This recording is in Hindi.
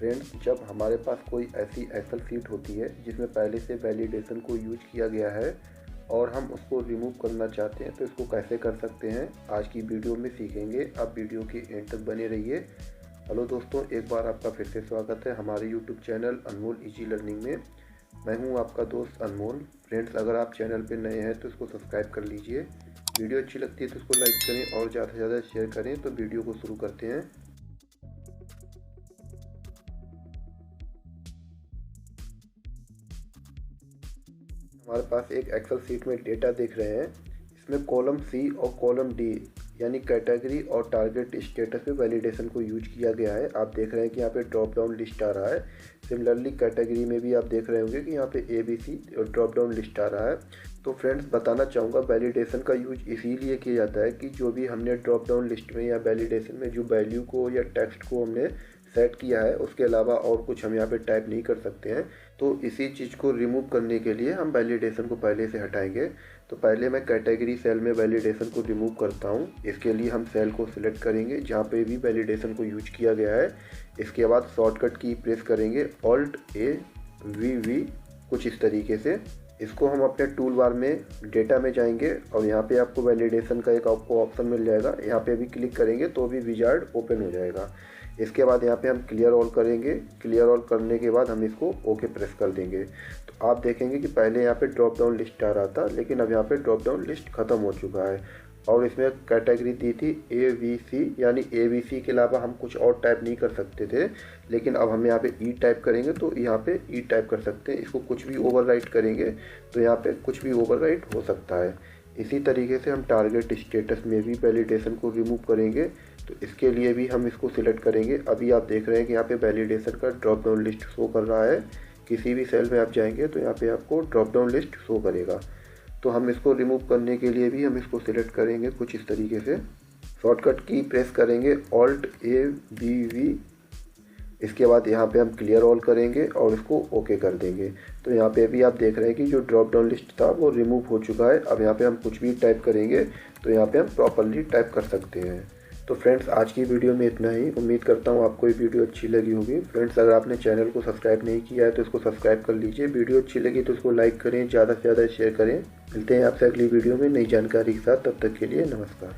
फ्रेंड्स, जब हमारे पास कोई ऐसी एक्सेल शीट होती है जिसमें पहले से वैलिडेशन को यूज किया गया है और हम उसको रिमूव करना चाहते हैं तो इसको कैसे कर सकते हैं आज की वीडियो में सीखेंगे। आप वीडियो के एंड तक बने रहिए। हेलो दोस्तों, एक बार आपका फिर से स्वागत है हमारे यूट्यूब चैनल अनमोल इजी लर्निंग में। मैं हूं आपका दोस्त अनमोल। फ्रेंड्स, अगर आप चैनल पर नए हैं तो इसको सब्सक्राइब कर लीजिए। वीडियो अच्छी लगती है तो इसको लाइक करें और ज़्यादा से ज़्यादा शेयर करें। तो वीडियो को शुरू करते हैं। हमारे पास एक एक्सेल शीट में डेटा देख रहे हैं। इसमें कॉलम सी और कॉलम डी यानी कैटेगरी और टारगेट स्टेटस पे वैलिडेशन को यूज किया गया है। आप देख रहे हैं कि यहाँ पे ड्रॉप डाउन लिस्ट आ रहा है। सिमिलरली कैटेगरी में भी आप देख रहे होंगे कि यहाँ पे ABC ड्रॉप डाउन लिस्ट आ रहा है। तो फ्रेंड्स, बताना चाहूँगा वैलिडेशन का यूज इसीलिए किया जाता है कि जो भी हमने ड्रॉप डाउन लिस्ट में या वैलिडेशन में जो वैल्यू को या टेक्स्ट को हमने सेट किया है उसके अलावा और कुछ हम यहाँ पे टाइप नहीं कर सकते हैं। तो इसी चीज़ को रिमूव करने के लिए हम वैलिडेशन को पहले से हटाएंगे। तो पहले मैं कैटेगरी सेल में वैलिडेशन को रिमूव करता हूँ। इसके लिए हम सेल को सिलेक्ट करेंगे जहाँ पे भी वैलिडेशन को यूज किया गया है। इसके बाद शॉर्टकट की प्रेस करेंगे Alt+A+V कुछ इस तरीके से। इसको हम अपने टूल बार में डेटा में जाएंगे और यहाँ पे आपको वैलिडेशन का एक आपको ऑप्शन मिल जाएगा। यहाँ पे भी क्लिक करेंगे तो भी विजार्ड ओपन हो जाएगा। इसके बाद यहाँ पे हम क्लियर ऑल करेंगे। क्लियर ऑल करने के बाद हम इसको ओके प्रेस कर देंगे। तो आप देखेंगे कि पहले यहाँ पे ड्रॉप डाउन लिस्ट आ रहा था, लेकिन अब यहाँ पे ड्रॉप डाउन लिस्ट ख़त्म हो चुका है और इसमें कैटेगरी दी थी ABC यानी ABC के अलावा हम कुछ और टाइप नहीं कर सकते थे। लेकिन अब हम यहाँ पे E टाइप करेंगे तो यहाँ पे E टाइप कर सकते हैं। इसको कुछ भी ओवरराइट करेंगे तो यहाँ पे कुछ भी ओवरराइट हो सकता है। इसी तरीके से हम टारगेट स्टेटस में भी वैलिडेशन को रिमूव करेंगे। तो इसके लिए भी हम इसको सिलेक्ट करेंगे। अभी आप देख रहे हैं कि यहाँ पे वैलिडेशन का ड्रॉप डाउन लिस्ट शो कर रहा है। किसी भी सेल में आप जाएंगे तो यहाँ पे आपको ड्रॉप डाउन लिस्ट शो करेगा। तो हम इसको रिमूव करने के लिए भी हम इसको सिलेक्ट करेंगे कुछ इस तरीके से। शॉर्टकट की प्रेस करेंगे Alt+A+V। इसके बाद यहाँ पे हम क्लियर ऑल करेंगे और इसको ओके कर देंगे। तो यहाँ पे भी आप देख रहे हैं कि जो ड्रॉप डाउन लिस्ट था वो रिमूव हो चुका है। अब यहाँ पे हम कुछ भी टाइप करेंगे तो यहाँ पे हम प्रॉपरली टाइप कर सकते हैं। तो फ्रेंड्स, आज की वीडियो में इतना ही। उम्मीद करता हूँ आपको ये वीडियो अच्छी लगी होगी। फ्रेंड्स, अगर आपने चैनल को सब्सक्राइब नहीं किया है तो इसको सब्सक्राइब कर लीजिए। वीडियो अच्छी लगी तो इसको लाइक करें, ज़्यादा से ज़्यादा शेयर करें। मिलते हैं आपसे अगली वीडियो में नई जानकारी के साथ। तब तक के लिए नमस्कार।